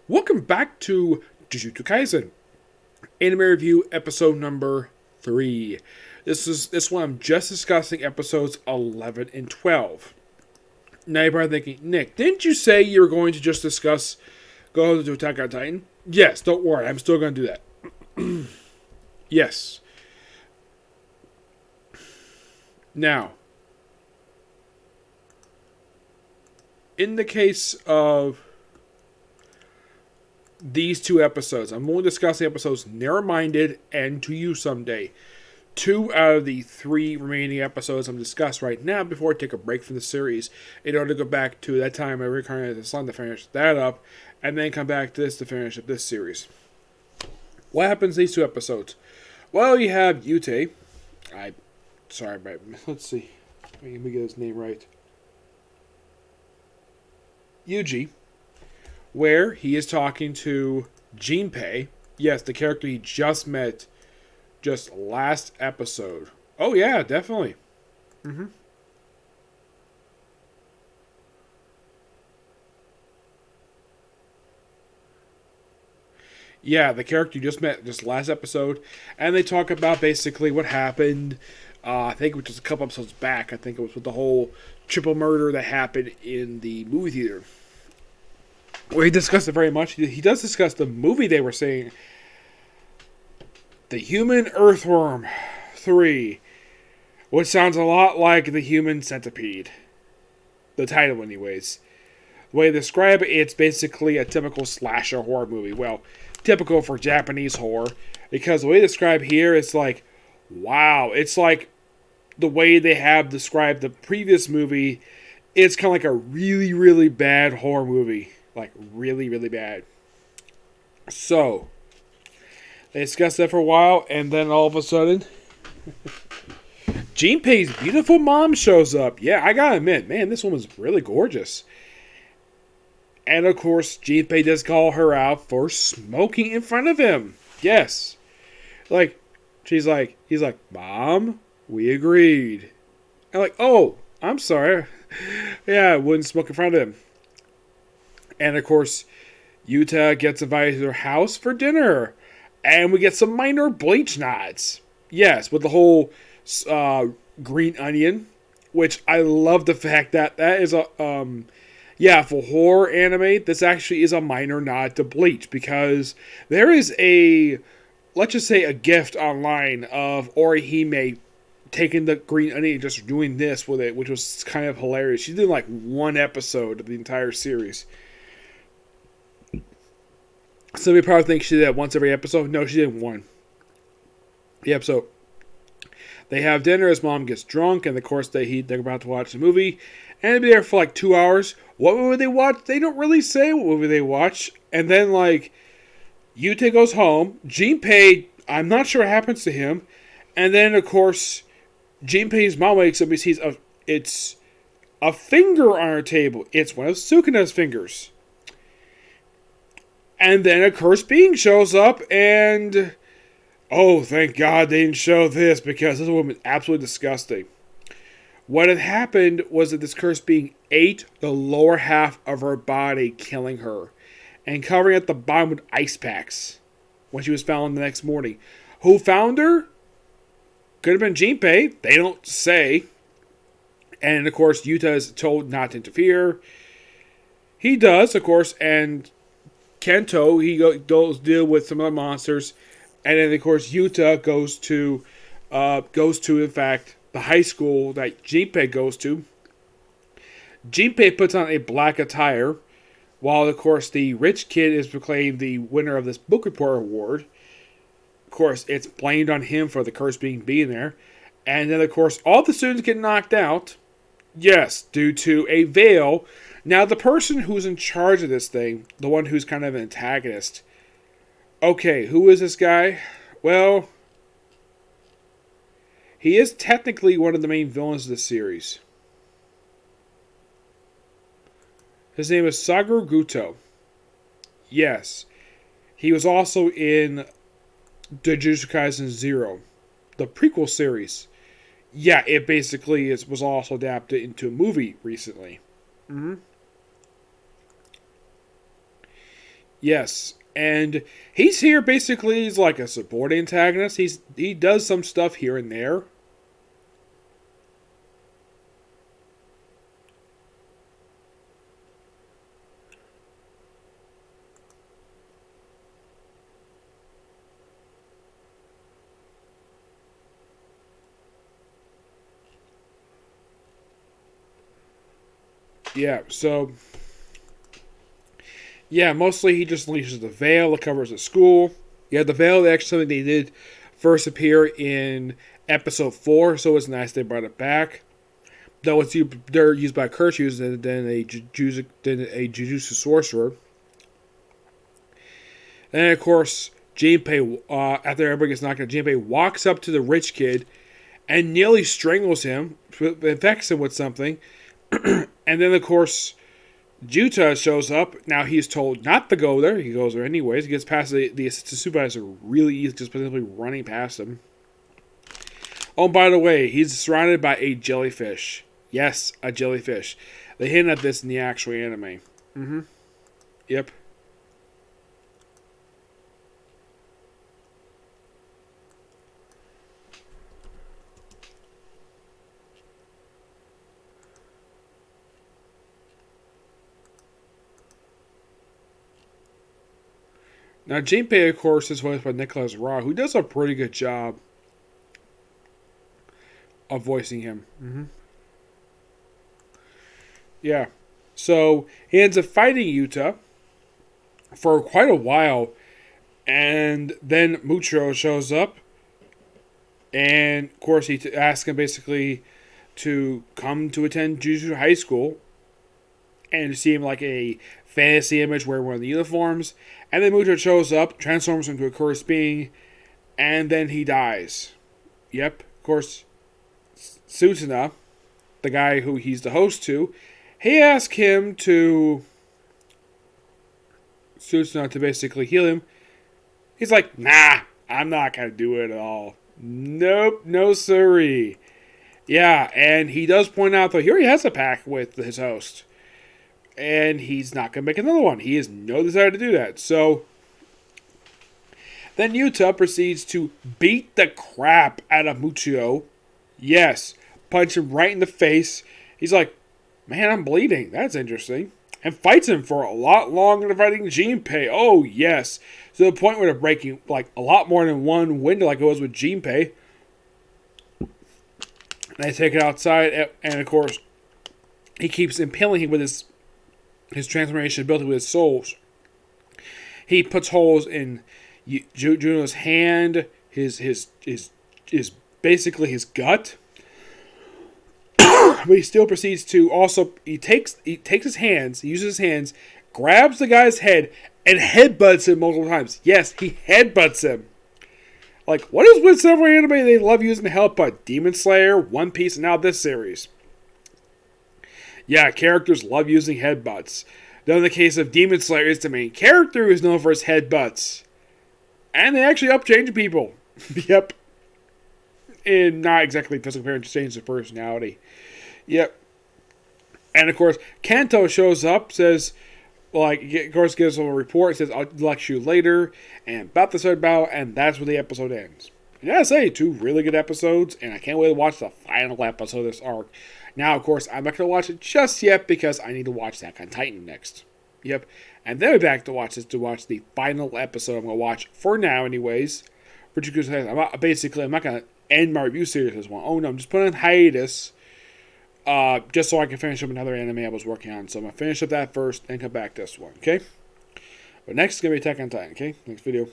Welcome back to Jujutsu Kaisen, anime review episode number 3. This one I'm just discussing episodes 11 and 12. Now you're probably thinking, Nick, didn't you say you were going to just go to Attack on Titan? Yes, don't worry, I'm still going to do that. Yes. Now, in the case of these two episodes, I'm only discussing episodes Narrow-Minded and To You Someday. 2 out of the 3 remaining episodes I'm discussing right now before I take a break from the series in order to go back to that time I reincarnated the sun to finish that up and then come back to this to finish up this series. What happens in these 2 episodes? Well, you have Yute. Let's see. Let me get his name right. Yuji, where he is talking to Jinpei. Yes, the character he just met just last episode. Oh, yeah, definitely. Yeah, the character you just met just last episode. And they talk about basically what happened. I think it was just a couple episodes back. I think it was with the whole triple murder that happened in the movie theater. Well, he discussed it very much. He does discuss the movie they were saying, The Human Earthworm 3, which sounds a lot like The Human Centipede. The title, anyways. The way they describe it, it's basically a typical slasher horror movie. Well, typical for Japanese horror, because the way they describe here, it's like, wow. It's like the way they have described the previous movie. It's kind of like a really, really bad horror movie. Like, really, really bad. So, they discussed that for a while, and then all of a sudden, Jinpei's beautiful mom shows up. Yeah, I gotta admit, man, this woman's really gorgeous. And of course, Jinpei does call her out for smoking in front of him. Yes. He's like, Mom, we agreed. I'm like, oh, I'm sorry. Yeah, I wouldn't smoke in front of him. And of course, Yuta gets invited to their house for dinner. And we get some minor bleach nods. Yes, with the whole green onion. Which I love the fact that is a... for horror anime, this actually is a minor nod to Bleach. Because there is let's just say a gift online of Orihime taking the green onion and just doing this with it. Which was kind of hilarious. She did like 1 episode of the entire series. Some people probably think she did that once every episode. No, she did 1. Yep, so they have dinner as mom gets drunk, and of course they're about to watch the movie, and they'll be there for like 2 hours. What movie they watch? They don't really say what movie they watch. And then like Yute goes home. Jinpei, I'm not sure what happens to him. And then of course Jinpei's mom wakes up and sees it's a finger on her table. It's one of Sukuna's fingers. And then a cursed being shows up, and oh, thank God they didn't show this, because this woman is absolutely disgusting. What had happened was that this cursed being ate the lower half of her body, killing her, and covering at the bottom with ice packs when she was found the next morning. Who found her? Could have been Jinpei. They don't say. And of course, Yuta is told not to interfere. He does, of course, and Kento, he goes deal with some other monsters, and then of course Yuta goes to in fact the high school that Jinpei goes to. Jinpei puts on a black attire, while of course the rich kid is proclaimed the winner of this book report award. Of course, it's blamed on him for the curse being there, and then of course all the students get knocked out. Yes, due to a veil. Now, the person who's in charge of this thing, the one who's kind of an antagonist. Okay, who is this guy? Well, he is technically one of the main villains of the series. His name is Sagaru Guto. Yes. He was also in Jujutsu Kaisen 0, the prequel series. Yeah, it basically was also adapted into a movie recently. Yes. And he's here basically as like a support antagonist. He does some stuff here and there. Yeah, so yeah, mostly he just leashes the veil that covers the school. Yeah, the veil actually something they did first appear in episode 4, so it's nice they brought it back. Though they're used by curse users than a Jujutsu sorcerer. And then, of course, Jinpei, after everybody gets knocked out, Jinpei walks up to the rich kid and nearly strangles him, infects him with something. And then, of course, Juta shows up. Now he's told not to go there. He goes there anyways. He gets past the assistant supervisor really easy, just simply running past him. Oh, by the way, he's surrounded by a jellyfish. Yes, a jellyfish. They hint at this in the actual anime. Mm-hmm. Yep. Now, Jinpei, of course, is voiced by Nicholas Ra, who does a pretty good job of voicing him. Mm-hmm. Yeah. So, he ends up fighting Yuta for quite a while, and then Mucho shows up, and, of course, he asks him basically to come to attend Jujutsu High School and to see him like a fantasy image wearing one of the uniforms. And then Muto shows up, transforms into a cursed being, and then he dies. Yep, of course, Sutsuna, the guy who he's the host to, he asked him to Sutsuna to basically heal him. He's like, nah, I'm not going to do it at all. Nope, no siree. Yeah, and he does point out, though, he already has a pact with his host. And he's not going to make another one. He has no desire to do that. So, then Yuta proceeds to beat the crap out of Mucho. Yes, punch him right in the face. He's like, man, I'm bleeding. That's interesting. And fights him for a lot longer than fighting Jinpei. Oh, yes. To the point where they're breaking like a lot more than one window like it was with Jinpei. And they take it outside. And, of course, he keeps impaling him with his transformation ability with his souls. He puts holes in Juno's hand, his basically his gut. But he still proceeds to also he takes his hands, he uses his hands, grabs the guy's head, and headbutts him multiple times. Yes, he headbutts him. Like, what is with several anime they love using the headbutt? Demon Slayer, One Piece, and now this series. Yeah, characters love using headbutts. Though in the case of Demon Slayer, it's the main character who is known for his headbutts. And they actually upchange people. Yep. And not exactly physical appearance, change their personality. Yep. And of course, Kanto shows up, says, like, of course, gives him a report, says, I'll lecture you later, and about the third battle, and that's where the episode ends. And I say, 2 really good episodes, and I can't wait to watch the final episode of this arc. Now, of course, I'm not going to watch it just yet because I need to watch Attack on Titan next. Yep. And then we're back to watch the final episode I'm going to watch, for now anyways. For Jujutsu Kaisen. I'm not going to end my review series this one. Oh no, I'm just putting on hiatus. Just so I can finish up another anime I was working on. So I'm going to finish up that first and come back to this one, okay? But next is going to be Attack on Titan, okay? Next video.